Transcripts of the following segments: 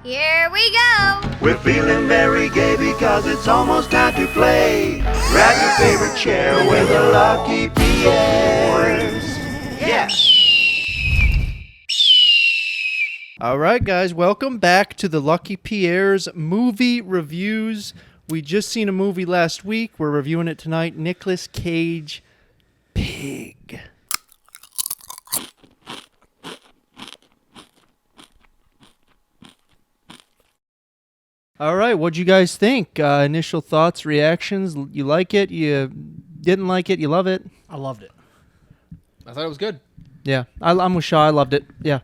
Here we go! We're feeling very gay because it's almost time to play. Grab your favorite chair with the Lucky Pierres. Yeah! All right, guys, welcome back to the Lucky Pierre's movie reviews. We just seen a movie last week. We're reviewing it tonight. Nicolas Cage, Pig. All right, what'd you guys think? Initial thoughts, reactions? You like it? You didn't like it? You love it? I loved it. I thought it was good. Yeah, I'm with Shaw. I loved it. Yeah.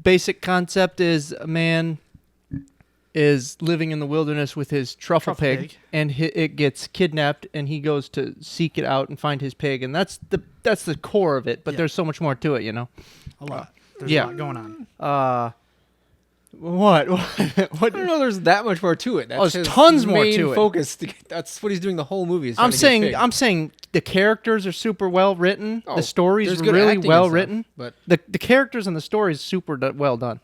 Basic concept is a man is living in the wilderness with his truffle pig, and it gets kidnapped, and he goes to seek it out and find his pig, and that's the core of it. But there's so much more to it, you know. A lot. There's a lot going on. What? I don't know. There's that much more to it. That's there's his tons more main to it. Focus. That's what he's doing the whole movie. I'm saying the characters are super well written. Oh, the story's there's good really acting and well stuff, written. but the characters and the story is super well done.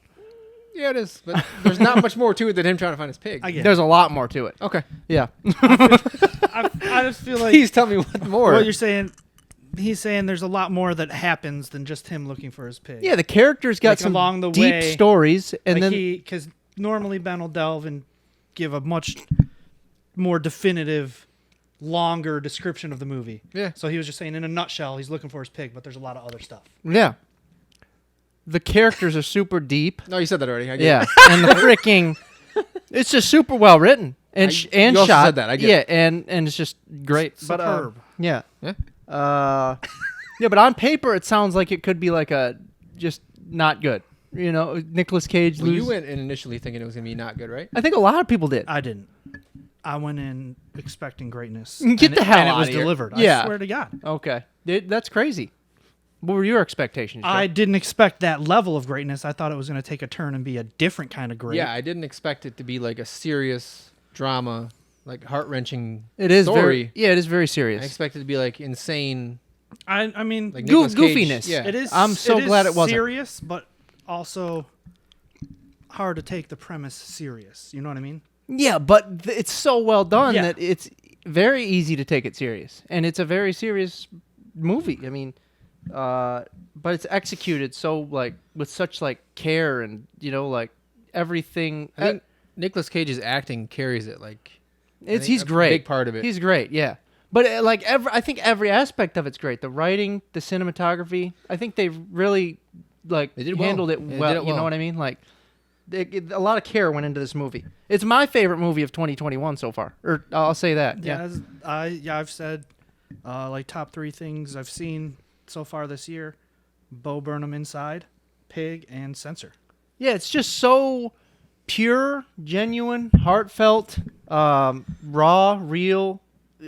yeah, it is. But there's not much more to it than him trying to find his pig. I get There's a lot more to it. Okay. Yeah. I just feel like Please tell me what more. what you're saying. He's saying there's a lot more that happens than just him looking for his pig. Yeah, the characters got Like some along the deep way, stories, and like then because normally Ben will delve and give a much more definitive, longer description of the movie. Yeah. So he was just saying, in a nutshell, he's looking for his pig, but there's a lot of other stuff. yeah, the characters are super deep. No, you said that already. I get Yeah, it. and the freaking, it's just super well written and and you also shot. said that, I get yeah, it. and it's just great. But Superb. yeah, Yeah. yeah, but on paper it sounds like it could be like a just not good. You know, Nicolas Cage. Well, you went in initially thinking it was gonna be not good, right? I think a lot of people did. I didn't. I went in expecting greatness. Get the hell and it outta was here. delivered. Yeah. I swear to God. Okay, that's crazy. What were your expectations? Joe? I didn't expect that level of greatness. I thought it was going to take a turn and be a different kind of great. Yeah, I didn't expect it to be like a serious drama, like heart-wrenching It is story. it is very serious. I expected it to be like insane, I mean, like Nicolas Cage. goofiness. Yeah. it is. I'm so glad it wasn't. serious, but also hard to take the premise serious. You know what I mean? Yeah, but it's so well done Yeah. that it's very easy to take it serious, and it's a very serious movie. I mean, but it's executed so like with such like care and like everything. I think Nicolas Cage's acting carries it. Like He's a great. big part of it. He's great. Yeah, but I think every aspect of it's great. The writing, the cinematography. I think they really They did well. handled it They well. did it You know well. what I mean? Like. A lot of care went into this movie. It's my favorite movie of 2021 so far. Or I'll say that. Yeah. I've said like top 3 things I've seen so far this year: Bo Burnham Inside, Pig, and Censor. Yeah, it's just so pure, genuine, heartfelt, raw, real,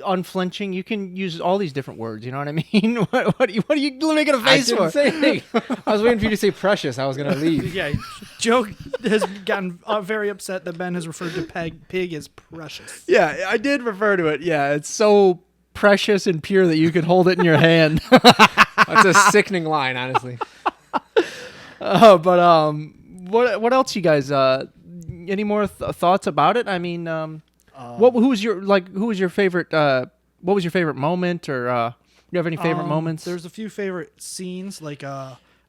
unflinching. You can use all these different words. You know what I mean? what are you making a I face didn't for? say anything. I was waiting for you to say precious. I was gonna leave. Yeah, Joe has gotten very upset that Ben has referred to Pig as precious. Yeah, I did refer to it. Yeah, it's so precious and pure that you could hold it in your hand. That's a sickening line, honestly. But what else, you guys? Any more thoughts about it? I mean, who was your favorite? What was your favorite moment, or you have any favorite moments? There's a few favorite scenes, like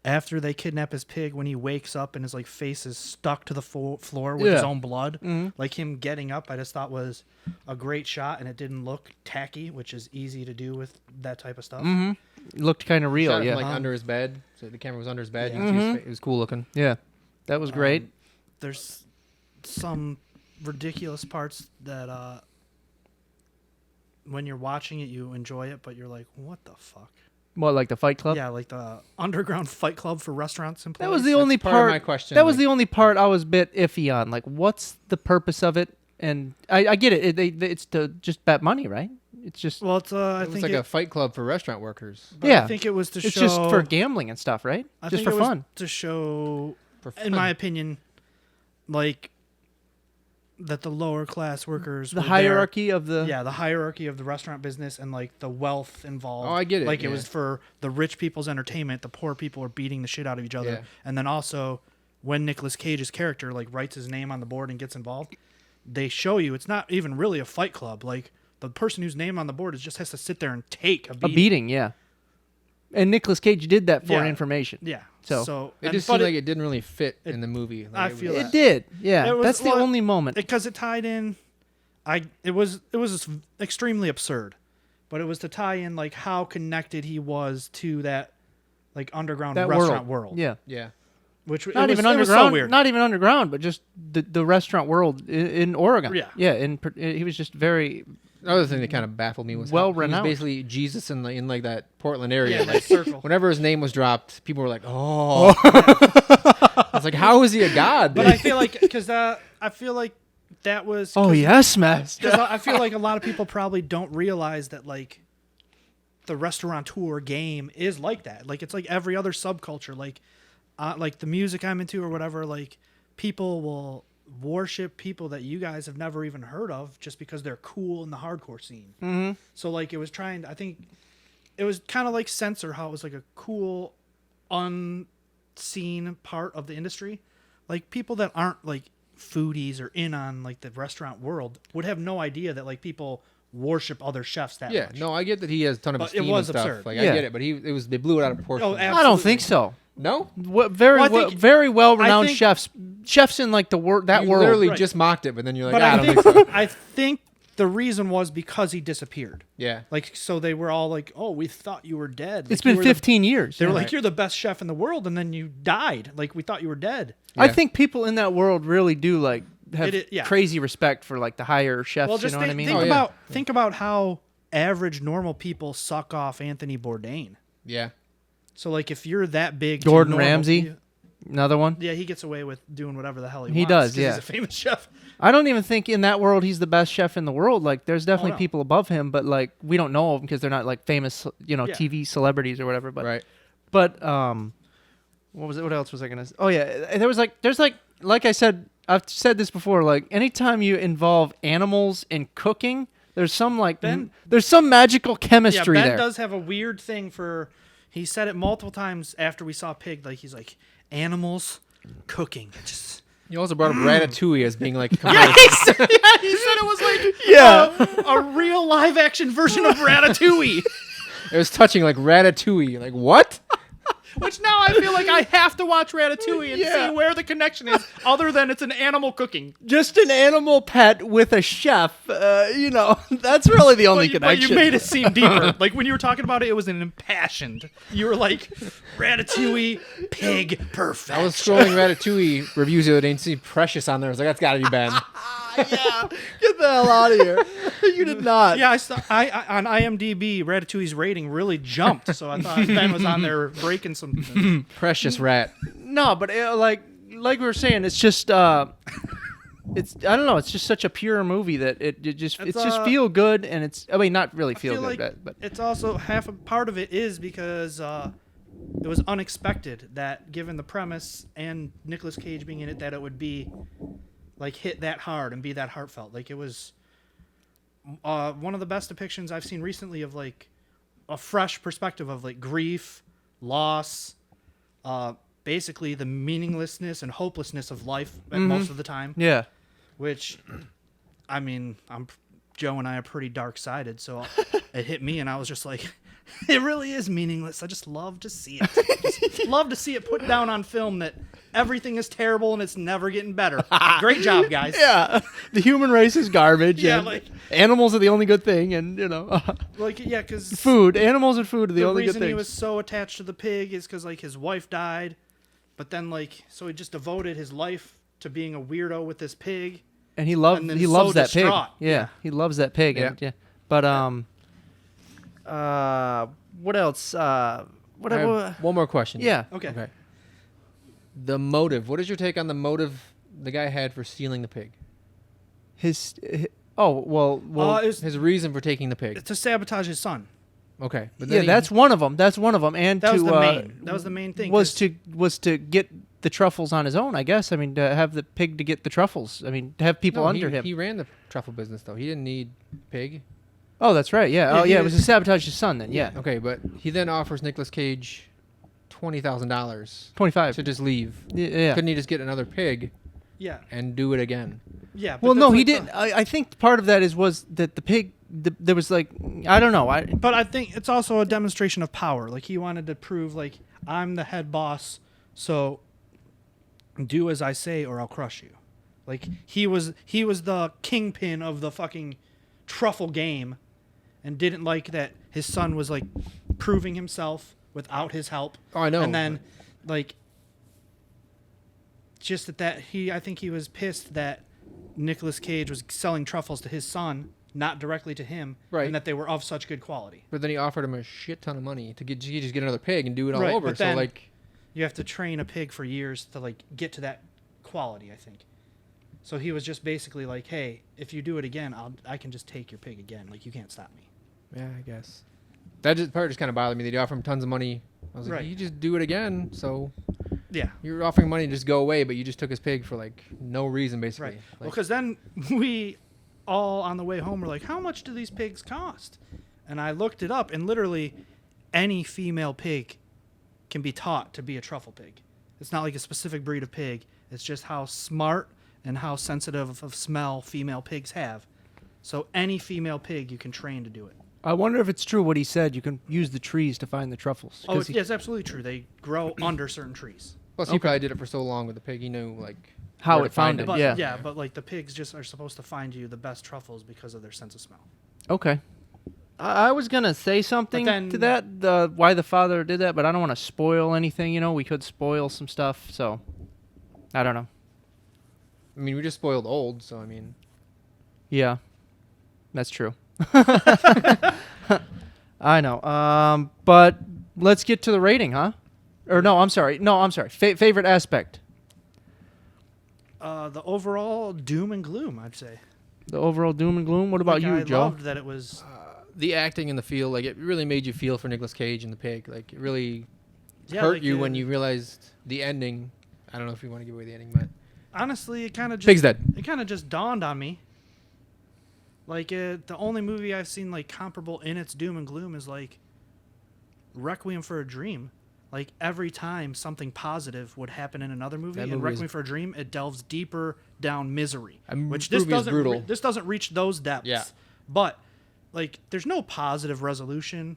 after they kidnap his pig, when he wakes up and his like face is stuck to the floor with his Yeah. own blood. Like him getting up, I just thought was a great shot, and it didn't look tacky, which is easy to do with that type of stuff. It looked kind of real. Shot him, Yeah, like under his bed. So the camera was under his bed. Yeah. You could see his face. It was cool looking. yeah, that was great. There's some ridiculous parts that when you're watching it, you enjoy it, but you're like, what the fuck? What, like the Fight Club? Yeah, like the underground fight club for restaurants employees. That was the only part part. of my question, That was like- the only part I was a bit iffy on. Like, what's the purpose of it? And I get it. It's to just bet money, right? It's just Well, it's I It was think like a fight club for restaurant workers. but yeah. I think it was to it's show. just for gambling and stuff, right? I Just think for it was fun. to show, For in my opinion, like that the lower class workers, The were there- hierarchy of the yeah, the hierarchy of the restaurant business and like the wealth involved. Oh, I get it, Like yeah. it was for the rich people's entertainment. The poor people are beating the shit out of each other, Yeah. and then also when Nicolas Cage's character like writes his name on the board and gets involved, they show you it's not even really a fight club. Like the person whose name on the board is just has to sit there and take a beating. A beating, yeah. And Nicolas Cage did that for Yeah. information. Yeah. So It just seemed like it didn't really fit in the movie. Like, I feel it that. did. Yeah. It was- That's the well, only moment. because it tied in. It was extremely absurd, but it was to tie in like how connected he was to that like underground that restaurant world. Yeah. yeah. Which Not even it underground. was so weird. Not even underground, but just the restaurant world in Oregon. Yeah. Yeah. He was just very. Another thing that kind of baffled me was Well how he was renowned. basically Jesus in like that Portland area. Yeah, Like, that circle. whenever his name was dropped, people were like, "Oh." I was like, "How is he a god?" But I feel like that was. Oh yes, master. Because I feel like a lot of people probably don't realize that like the restaurateur game is like that. Like it's like every other subculture. Like the music I'm into or whatever. Like people will worship people that you guys have never even heard of just because they're cool in the hardcore scene. Mm-hmm. So like it was I think it was kind of like Censor, how it was like a cool unseen part of the industry. Like people that aren't like foodies or in on like the restaurant world would have no idea that like people worship other chefs that yeah, much. no, I get that he has a ton of But it esteem was and stuff. absurd. Like Yeah. I get it, but they blew it out of proportion. Oh, I don't absolutely. think so. No, Very Well, I think- very well renowned think- chefs in like the that you world. literally Right. just mocked it, but then you're like, But "I I don't think think so." I think the reason was because he disappeared. Yeah, Like so they were all like, "Oh, we thought you were dead." It's Like, you been were 15 years. They were Yeah. like, "You're the best chef in the world," and then you died. Like we thought you were dead. I Yeah. think people in that world really do like have Yeah. crazy respect for like the higher chefs. Well, You just know what I mean? think Oh, yeah. about think about how average normal people suck off Anthony Bourdain. yeah. So like if you're that big, to Gordon normal Ramsay? people- Another one. yeah, he gets away with doing whatever the hell he He wants. does, 'cause yeah. he's a famous chef. I don't even think in that world he's the best chef in the world. Like, there's definitely no. people above him, but like we don't know of them because they're not like famous, Yeah. TV celebrities or whatever. But Right. But what was it? What else was I gonna? Oh yeah, there's like I said, I've said this before. Like anytime you involve animals in cooking, there's some like Ben- there's some magical Yeah, chemistry Ben there. does have a weird thing for. He said it multiple times after we saw Pig. Like he's like animals cooking. It just You also brought up Ratatouille as being like, yeah, he said it was like Yeah. a real live action version of Ratatouille. it was touching like Ratatouille. Like what? Which now I feel like I have to watch Ratatouille and Yeah. see where the connection is, other than it's an animal cooking. Just an animal pet with a chef. That's really the only But connection. you made it seem deeper. Like when you were talking about it, it was an impassioned. You were like, Ratatouille, Pig, perfect. I was scrolling Ratatouille reviews the other day and see Precious on there. I was like, that's got to be Ben. Yeah, get the hell out of here. You did not. Yeah, I on IMDb, Ratatouille's rating really jumped, so I thought Ben was on there breaking some. Precious rat. No, but like we were saying, it's just it's I don't know. It's just such a pure movie that it just It's, it's just feel good, and it's not really I feel feel good, like but it's also half a part of it is because it was unexpected that given the premise and Nicolas Cage being in it, that it would be like hit that hard and be that heartfelt. Like it was one of the best depictions I've seen recently of like a fresh perspective of like grief, loss, basically the meaninglessness and hopelessness of life at most of the time. yeah. Which, I mean, Joe and I are pretty dark-sided, so it hit me, and I was just like, it really is meaningless. I just love to see it. Just love to see it put down on film that everything is terrible and it's never getting better. Great job, guys. Yeah, the human race is garbage. Yeah, and like- animals are the only good thing, and Like, yeah, because food. Animals and food are the the only good reason he things. was so attached to the pig is because like his wife died, but then like so he just devoted his life to being a weirdo with this pig. And he and then loves so that pig. distraught. Yeah, he loves that pig. Yeah. And, But what else? I have one more question. Yeah. Okay. The motive. What is your take on the motive the guy had for stealing the pig? Oh well. It was His reason for taking the pig. to sabotage his son. Okay. But Yeah, then that's one of them. That's one of them. And That to was the main. That was the main thing. was 'cause- to get the truffles on his own. I guess. I mean, to have the pig to get the truffles. I mean, to have people under him. He ran the truffle business though. He didn't need pig. Oh, that's right. Yeah. Yeah, Oh, he yeah. It was- was to sabotage his son. Then. Yeah. Okay, but he then offers Nicolas Cage $20,000 25. to just leave. Yeah. Couldn't he just get another pig Yeah. and do it again? Yeah. but Well, that's no, he like the- didn't. I think part of that was that the pig. There was like, I don't know. But I think it's also a demonstration of power. Like he wanted to prove, like, I'm the head boss, so do as I say or I'll crush you. Like he was the kingpin of the fucking truffle game, and didn't like that his son was like proving himself without his help. Oh, I know. And then, like, just that I think he was pissed that Nicolas Cage was selling truffles to his son, not directly to him, Right. and that they were of such good quality. But then he offered him a shit ton of money to just get another pig and do it all Right, over. but So then- like, You have to train a pig for years to like get to that quality, I think. So he was just basically like, "Hey, if you do it again, I can just take your pig again. Like you can't stop me." yeah, I guess that part just kind of bothered me. That he offered him tons of money. I was like, Right. you just do it again. So Yeah. you're offering money to just go away, but you just took his pig for like no reason, basically. Right. Well, Like, because then we all on the way home were like, "How much do these pigs cost?" And I looked it up, and literally any female pig can be taught to be a truffle pig. It's not like a specific breed of pig. It's just how smart and how sensitive of smell female pigs have. So any female pig you can train to do it. I wonder if it's true what he said. You can use the trees to find the truffles. Oh, 'Cause yeah, it's absolutely true. They grow under certain trees. plus, he probably did it for so long with the pig, he knew like How where it to find found it, But yeah. but like the pigs just are supposed to find you the best truffles because of their sense of smell. Okay. I was gonna say something then- to that, why the father did that, but I don't want to spoil anything. You know, we could spoil some stuff, so I don't know. I mean, we just spoiled old, so I mean, Yeah, that's true. I know. But let's get to the rating, huh? Or no, I'm sorry. Favorite aspect. The overall doom and gloom, I'd say. The overall doom and gloom. What about Like, you, I Joe? loved that it was. the acting and the feel, like it really made you feel for Nicolas Cage and the pig. Like it really Yeah, hurt like, you when you realized the ending. I don't know if you want to give away the ending, but Honestly, it kind of pig's just dead. it kind of just dawned on me. Like the only movie I've seen like comparable in its doom and gloom is like Requiem for a Dream. Like every time something positive would happen in another movie, That in movie is- Requiem for a Dream, it delves deeper down misery, which movie this is doesn't. brutal. This doesn't reach those depths. Yeah. But like, there's no positive resolution.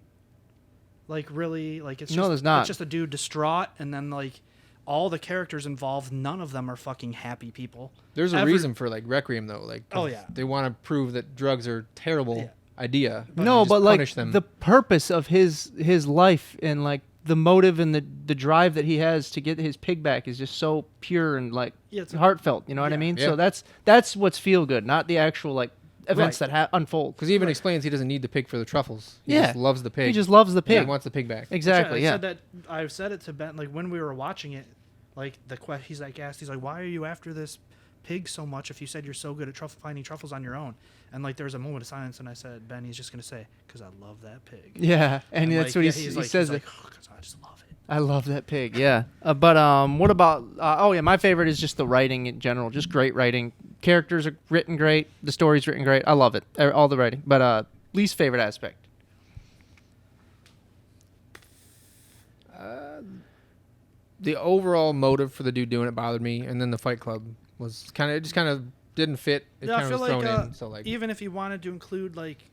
Like really, like it's No, just, there's not. It's just a dude distraught, and then like all the characters involved, none of them are fucking happy people. There's a Every- reason for like Requiem though. Like, 'cause Oh, yeah. they want to prove that drugs are a terrible Yeah. idea. No, Just but like punish them. the purpose of his life and like the motive and the drive that he has to get his pig back is just so pure and like Yeah, it's heartfelt. You know what I yeah. mean? Yeah. So that's what's feel good, not the actual like events Right. that unfold. Because he even Right. explains he doesn't need the pig for the truffles. He Yeah. just loves the pig. He just loves the and he pig. wants the pig back. Exactly. I Yeah. said that. I've said it to Ben. Like when we were watching it, like he's like asked, he's like, "Why are you after this pig so much? If you said you're so good at finding truffles on your own." And like there was a moment of silence, and I said, "Ben, he's just gonna say, 'cause I love that pig." Yeah, and that's like, what yeah, he like, says. He's like, "'Cause I just love it." I love that pig. Yeah. But what about? Oh yeah, my favorite is just the writing in general. Just great writing. Characters are written great. The story's written great. I love it. All the writing. But least favorite aspect. The overall motive for the dude doing it bothered me, and then the Fight Club was kind of didn't fit. It Yeah, I kind feel of was like thrown in. So like, even if you wanted to include like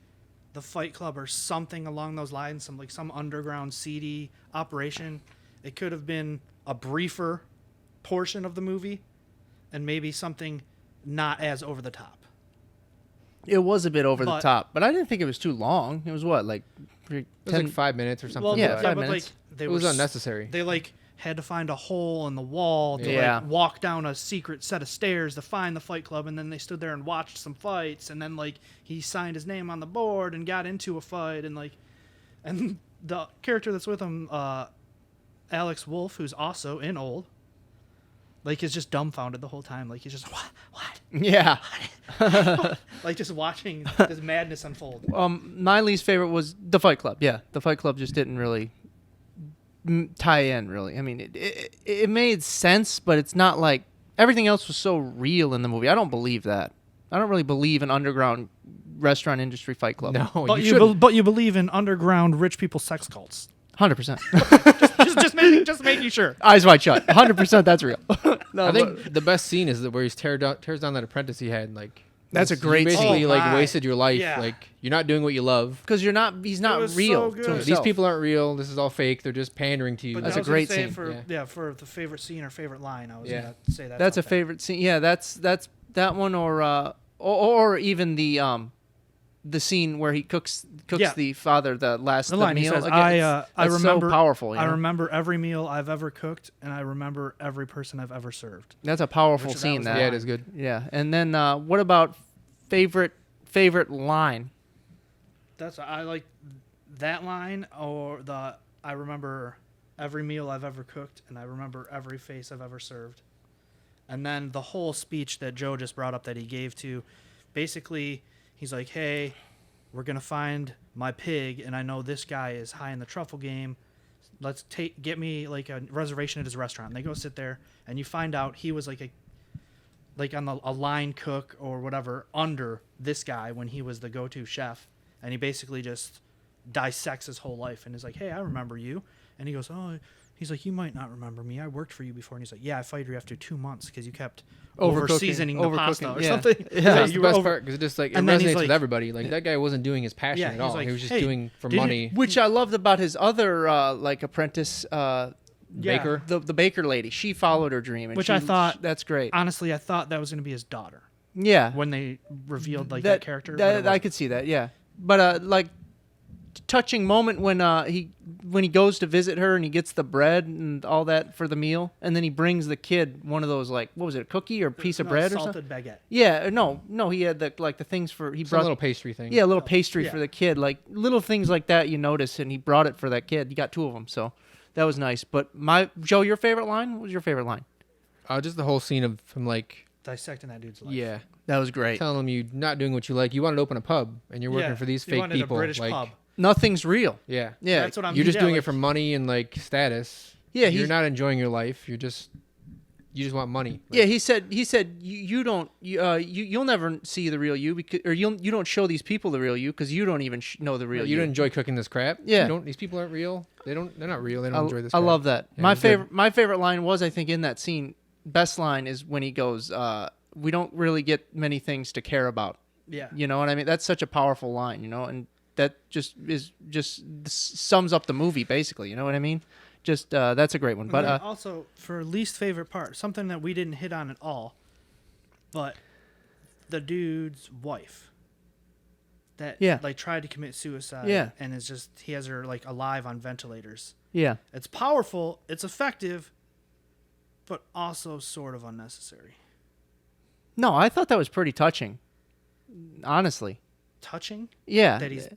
the Fight Club or something along those lines, some underground seedy operation, it could have been a briefer portion of the movie, and maybe something not as over the top. It was a bit over the But- top, but I didn't think it was too long. It was what, like it was like 5 minutes or something. Well, Yeah, but 5 but minutes. like they it were was unnecessary. They like had to find a hole in the wall to Yeah. like walk down a secret set of stairs to find the Fight Club, and then they stood there and watched some fights, and then like he signed his name on the board and got into a fight, and like, and the character that's with him, Alex Wolff, who's also in Old, like is just dumbfounded the whole time, like he's just what, yeah. like just watching this madness unfold. My least favorite was the Fight Club. Yeah, the Fight Club just didn't really tie in. Really, I mean, it made sense, but it's not like everything else was so real in the movie. I don't believe that. I don't really believe in underground restaurant industry Fight Club. No, But you should. but you believe in underground rich people sex cults. 100%. just making sure. Eyes wide shut. 100%. That's real. No, I think the best scene is where he tears down that apprentice he had. Like That's a great you basically scene. like Oh, my. wasted your life. Yeah. Like you're not doing what you love. because he's not was real so to good. himself. These people aren't real. This is all fake. They're just pandering to you. But That's I a was gonna great say scene. For, Yeah. for the favorite scene or favorite line, I was Yeah. gonna say that. That's a favorite scene. Yeah, that's that one, or even the scene where he cooks Yeah. the father the line meal. he says, Again, I that's remember so powerful. You I know? remember every meal I've ever cooked, and I remember every person I've ever served. That's a powerful Which that scene. was That Yeah, it is good. Yeah, and then what about favorite line? I like that line, or I remember every meal I've ever cooked, and I remember every face I've ever served. And then the whole speech that Joe just brought up that he gave to, basically, he's like, hey, we're going to find my pig, and I know this guy is high in the truffle game. Let's get me like a reservation at his restaurant. And they go sit there, and you find out he was like on a line cook or whatever under this guy when he was the go-to chef. And he basically just dissects his whole life and is like, hey, I remember you. And he goes, oh, he's like, you might not remember me. I worked for you before. And he's like, yeah, I fired you after 2 months because you kept over-seasoning the pasta or yeah. something. Yeah. That's the best part because it just like it And then he's resonates with like- everybody. Like that guy wasn't doing his passion Yeah, at he's all. like, He was just hey, doing for did you- money. Which I loved about his other apprentice Baker. the baker lady. She followed her dream, and Which I thought- that's great. Honestly, I thought that was going to be his daughter Yeah, when they revealed like that character. but it I wasn't. could see that. Yeah, but like touching moment when he goes to visit her and he gets the bread and all that for the meal, and then he brings the kid one of those, like, what was it, a cookie or a piece of No, bread or salted something? baguette. Yeah, no, he had the things for he Some brought little pastry thing. yeah, a little pastry Yeah. for the kid, like little things like that you notice, and he brought it for that kid. He got 2 of them, so that was nice. But Joe, your favorite line? What was your favorite line? Just the whole scene of him like Dissecting that dude's life. yeah, That was great. telling him you're not doing what you like. You wanted to open a pub and you're working Yeah, for these he fake wanted people. a British like, pub. Nothing's real. Yeah. Yeah, That's what I'm. You're just yeah, doing like, it for money and like status. Yeah, you're he's- not enjoying your life. You just want money. Yeah, he said you don't you'll never see the real you because you don't show these people the real you because you don't even know the real You don't enjoy cooking this crap. Yeah. These people aren't real. They're not real. They don't enjoy this. I crap. love that. Yeah, my it's good. favorite line was, I think, in that scene. Best line is when he goes, "We don't really get many things to care about." Yeah. You know what I mean? That's such a powerful line, you know, and that just sums up the movie basically. You know what I mean? Just that's a great one. And But then also for least favorite part, something that we didn't hit on at all, but the dude's wife that Yeah. like tried to commit suicide. Yeah. And is just he has her like alive on ventilators. yeah, It's powerful. It's effective, but also sort of unnecessary. no, I thought that was pretty touching. Honestly, Touching yeah, that he's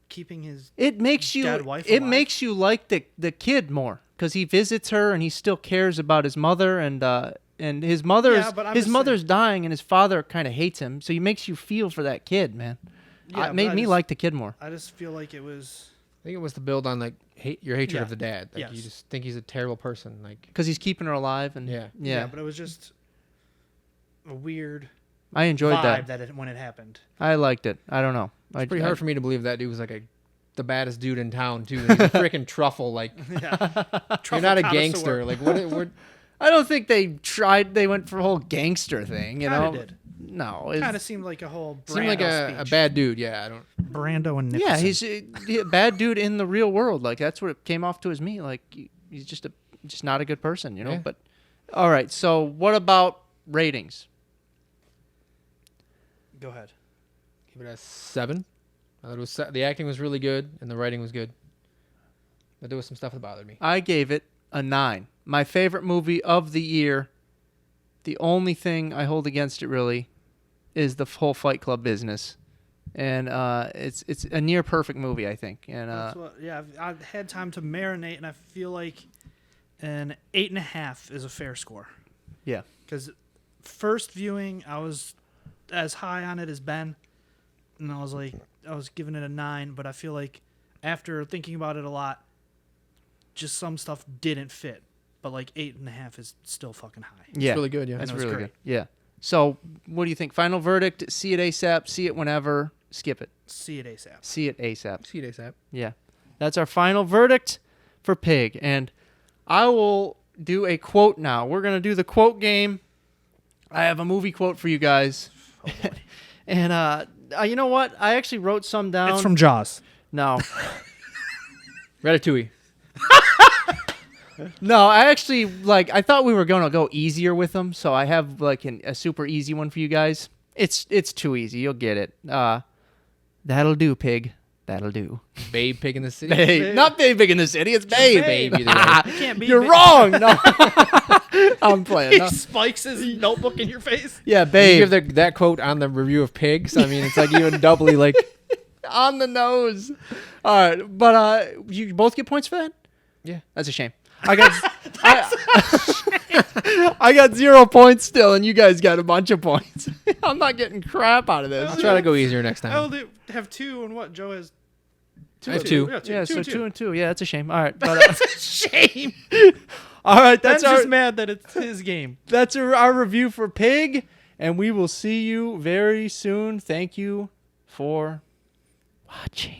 keeping his it makes you dead wife it alive? makes you like the kid more because he visits her and he still cares about his mother and his mother's Yeah, but I'm his just mother's dying and his father kind of hates him, so he makes you feel for that kid, man. Yeah, It but made I me just- like the kid more. I just feel like it was I think it was to build on like your hatred Yeah. of the dad. Like you Yes. just think he's a terrible person. Like Because he's keeping her alive and Yeah. but it was just a weird I enjoyed vibe that. when it happened. I liked it. I don't know. it's pretty hard for me to believe that dude was like the baddest dude in town too. And he's a freaking truffle. Like Yeah. you're not a connoisseur. gangster. Like what? I don't think they tried. They went for a whole gangster thing. You Kinda know? did. No, Kind of seemed like a whole Brando Seemed like a speech. bad dude. Yeah, I don't. Brando and Nicholson. yeah, he's a bad dude in the real world. Like that's what it came off to as me. Like he's just not a good person, you know. Yeah. But all right. So what about ratings? Go ahead. Give it a 7. I thought it was the acting was really good and the writing was good, but there was some stuff that bothered me. I gave it a 9. My favorite movie of the year. The only thing I hold against it really is the whole Fight Club business, and it's a near perfect movie, I think. And That's what, yeah, I've had time to marinate, and I feel like an 8.5 is a fair score. yeah, Because first viewing, I was as high on it as Ben, and I was giving it a 9. But I feel like after thinking about it a lot, just some stuff didn't fit. But like 8.5 is still fucking high. yeah, It's really good. Yeah, That's it was really great. good. Yeah. So what do you think? Final verdict: see it ASAP, see it whenever, skip it. See it ASAP. See it ASAP. see it ASAP. Yeah. That's our final verdict for Pig. And I will do a quote now. We're going to do the quote game. I have a movie quote for you guys. And you know what? I actually wrote some down. It's from Jaws. No. Ratatouille. No, I actually, I thought we were going to go easier with them, so I have, a super easy one for you guys. It's too easy. You'll get it. That'll do, Pig. That'll do. Babe Pig in the City. Babe. Not Babe Pig in the City. It's Babe. Babe either way. You can't be. You're wrong. No. I'm playing. He No. spikes his notebook in your face. Yeah, You Babe. give that quote on the review of Pigs. I mean, it's like even doubly like. On the nose. All right, but you both get points for that? Yeah. That's a shame. I got I got 0 points still, and you guys got a bunch of points. I'm not getting crap out of this. I'll try to go easier next I time. only have 2, and what Joe has. I have 2. Yeah, Yeah, so 2 and 2. Yeah, that's a shame. All right, but That's a shame. all right, That's that's just our mad that it's his game. that's our review for Pig, and we will see you very soon. Thank you for watching.